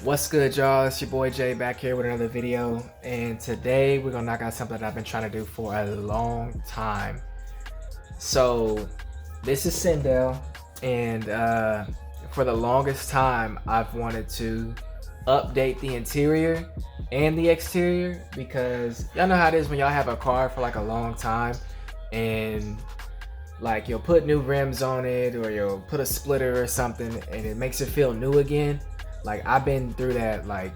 What's good, y'all? It's your boy Jay back here with another video, and today we're gonna knock out something that I've been trying to do for a long time. So this is Sindel, and for the longest time I've wanted to update the interior and the exterior, because y'all know how it is when y'all have a car for like a long time and like you'll put new rims on it or you'll put a splitter or something and it makes it feel new again. Like, I've been through that like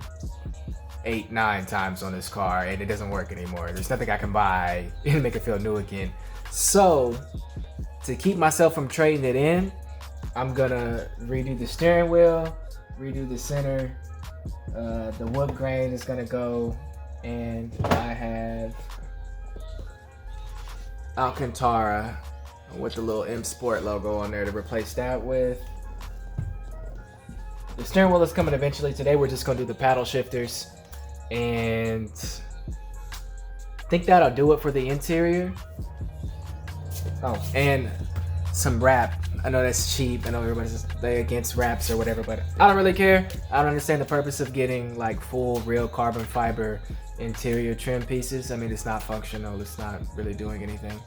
8-9 times on this car and it doesn't work anymore. There's nothing I can buy and make it feel new again. So to keep myself from trading it in, I'm gonna redo the steering wheel, redo the center, the wood grain is gonna go, and I have Alcantara with the little M Sport logo on there to replace that with. The steering wheel is coming eventually. Today we're just gonna do the paddle shifters, and I think that'll do it for the interior. Oh, and some wrap. I know that's cheap. I know everybody's against wraps or whatever, but I don't really care. I don't understand the purpose of getting like full real carbon fiber interior trim pieces. I mean, it's not functional. It's not really doing anything.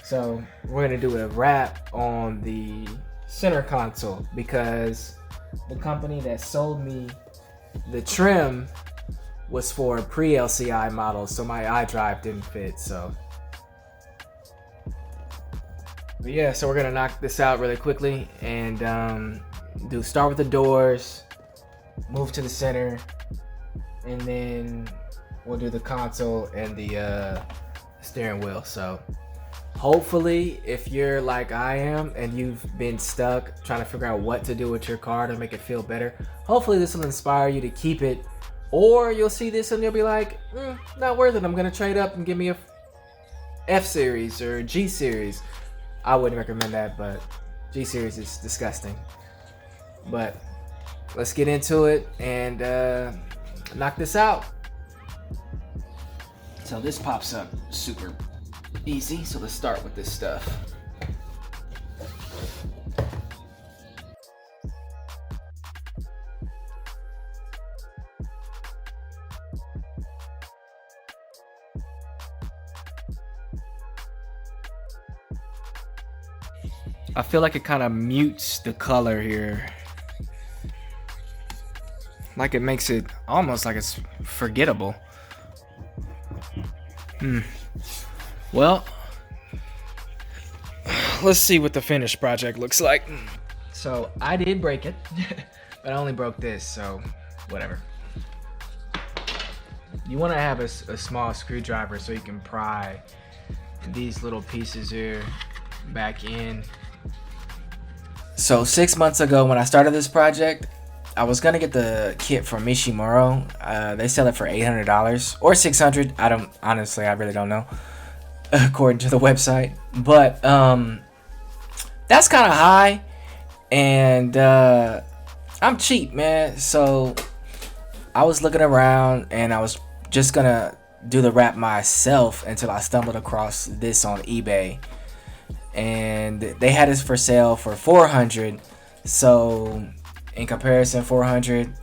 So we're gonna do a wrap on the center console because the company that sold me the trim was for a pre-LCI model, so my iDrive didn't fit. But yeah, so we're gonna knock this out really quickly and start with the doors, move to the center, and then we'll do the console and the steering wheel. So hopefully, if you're like I am and you've been stuck trying to figure out what to do with your car to make it feel better, hopefully this will inspire you to keep it. Or you'll see this and you'll be like, not worth it. I'm gonna trade up and give me a F series or G series. I wouldn't recommend that, but G series is disgusting. But let's get into it and knock this out. So this pops up super easy, so let's start with this stuff. I feel like it kind of mutes the color here. Like it makes it almost like it's forgettable. Well, let's see what the finished project looks like. So I did break it, but I only broke this, so whatever. You want to have a small screwdriver so you can pry these little pieces here back in. So 6 months ago when I started this project, I was gonna get the kit from Mishimuro. They sell it for $800 or $600. I really don't know, according to the website. But that's kind of high, and I'm cheap, man. So I was looking around, and I was just gonna do the wrap myself until I stumbled across this on eBay, and they had this for sale for $400. So in comparison, 400,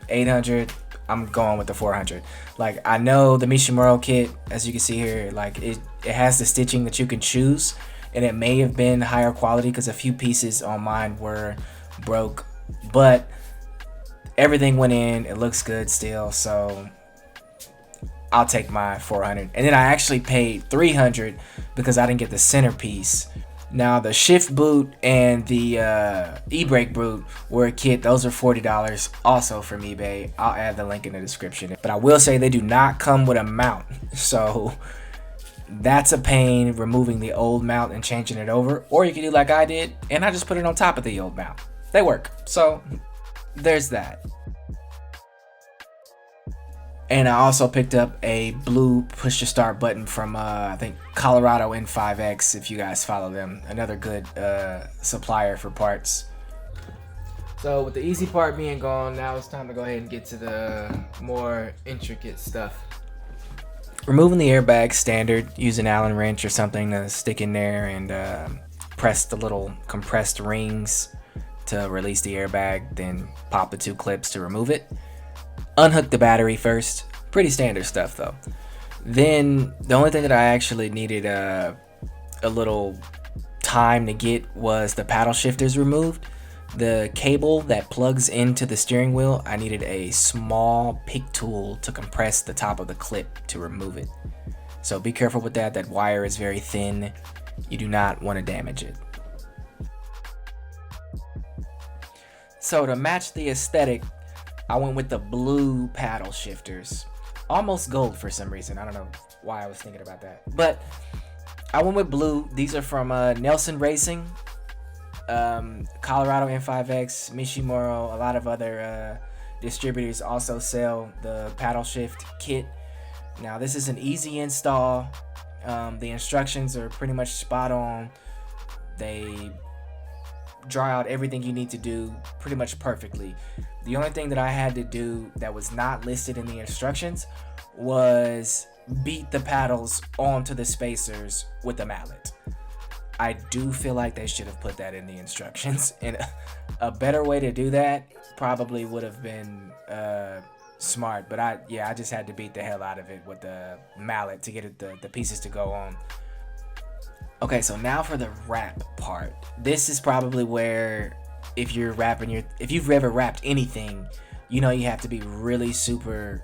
800, I'm going with the 400. Like, I know the Mishimuro kit, as you can see here, like it has the stitching that you can choose, and it may have been higher quality because a few pieces on mine were broke, but everything went in. It looks good still, so I'll take my 400. And then I actually paid 300 because I didn't get the centerpiece. Now the shift boot and the e-brake boot were a kit. Those are $40 also from eBay. I'll add the link in the description. But I will say they do not come with a mount, so that's a pain, removing the old mount and changing it over. Or you can do like I did, and I just put it on top of the old mount. They work, so there's that. And I also picked up a blue push to start button from I think Colorado N5X, if you guys follow them. Another good supplier for parts. So with the easy part being gone, now it's time to go ahead and get to the more intricate stuff. Removing the airbag standard, use an Allen wrench or something to stick in there and press the little compressed rings to release the airbag, then pop the two clips to remove it. unhook the battery first. Pretty standard stuff though. Then the only thing that I actually needed a little time to get was the paddle shifters removed. The cable that plugs into the steering wheel, I needed a small pick tool to compress the top of the clip to remove it. So be careful with that. That wire is very thin. You do not want to damage it. So to match the aesthetic, I went with the blue paddle shifters. Almost gold for some reason. I don't know why I was thinking about that. But I went with blue. These are from Nelson Racing, Colorado N5X, Mishimuro. A lot of other distributors also sell the paddle shift kit. Now this is an easy install. The instructions are pretty much spot on. They draw out everything you need to do pretty much perfectly. The only thing that I had to do that was not listed in the instructions was beat the paddles onto the spacers with a mallet. I do feel like they should have put that in the instructions, and a better way to do that probably would have been smart, but I just had to beat the hell out of it with the mallet to get the pieces to go on. Okay, so now for the wrap part. This is probably where if you've ever wrapped anything, you know you have to be really super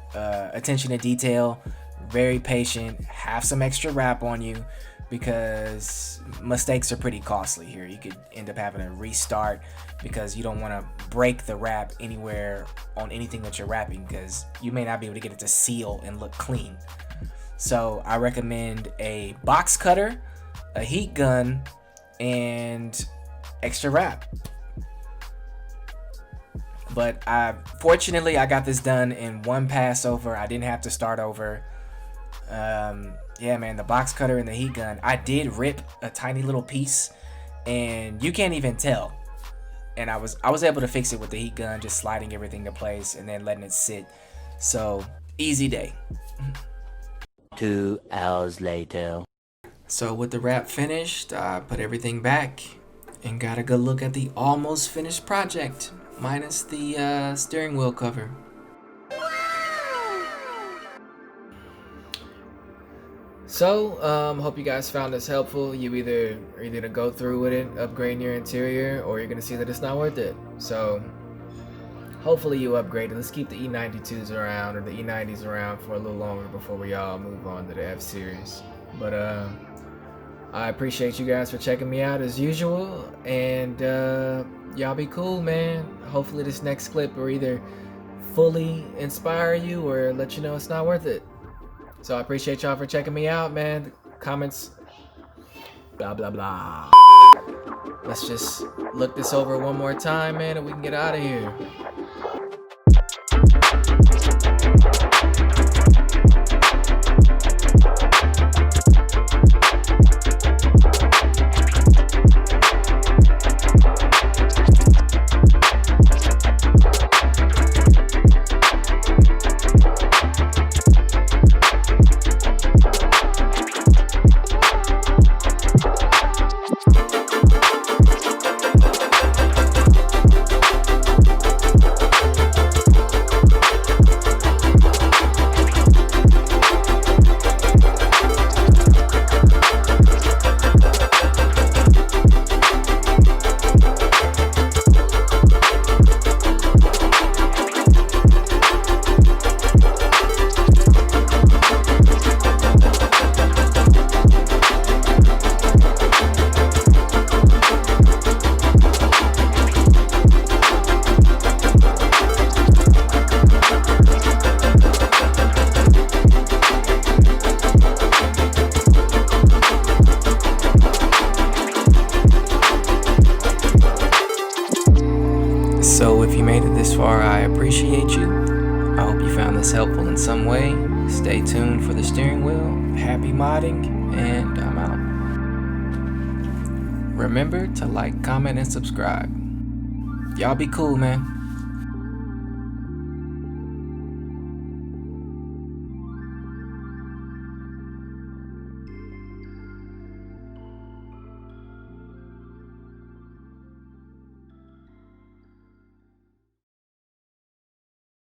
attention to detail, very patient, have some extra wrap on you, because mistakes are pretty costly here. You could end up having to restart because you don't want to break the wrap anywhere on anything that you're wrapping, because you may not be able to get it to seal and look clean. So I recommend a box cutter, a heat gun, and extra wrap. But fortunately I got this done in one pass over. I didn't have to start over. Yeah, man, the box cutter and the heat gun, I did rip a tiny little piece, and you can't even tell. And I was able to fix it with the heat gun, just sliding everything to place and then letting it sit. So easy day. 2 hours later. So with the wrap finished, I put everything back and got a good look at the almost finished project, minus the steering wheel cover. So, hope you guys found this helpful. You either are to go through with it, upgrading your interior, or you're gonna see that it's not worth it. So, hopefully you upgrade it. Let's keep the E92s around, or the E90s around for a little longer before we all move on to the F-Series. But, I appreciate you guys for checking me out as usual, and y'all be cool, man. Hopefully this next clip will either fully inspire you or let you know it's not worth it. So I appreciate y'all for checking me out, man. Comments, blah blah blah. Let's just look this over one more time, man, and we can get out of here. So if you made it this far, I appreciate you. I hope you found this helpful in some way. Stay tuned for the steering wheel. Happy modding, and I'm out. Remember to like, comment, and subscribe. Y'all be cool, man.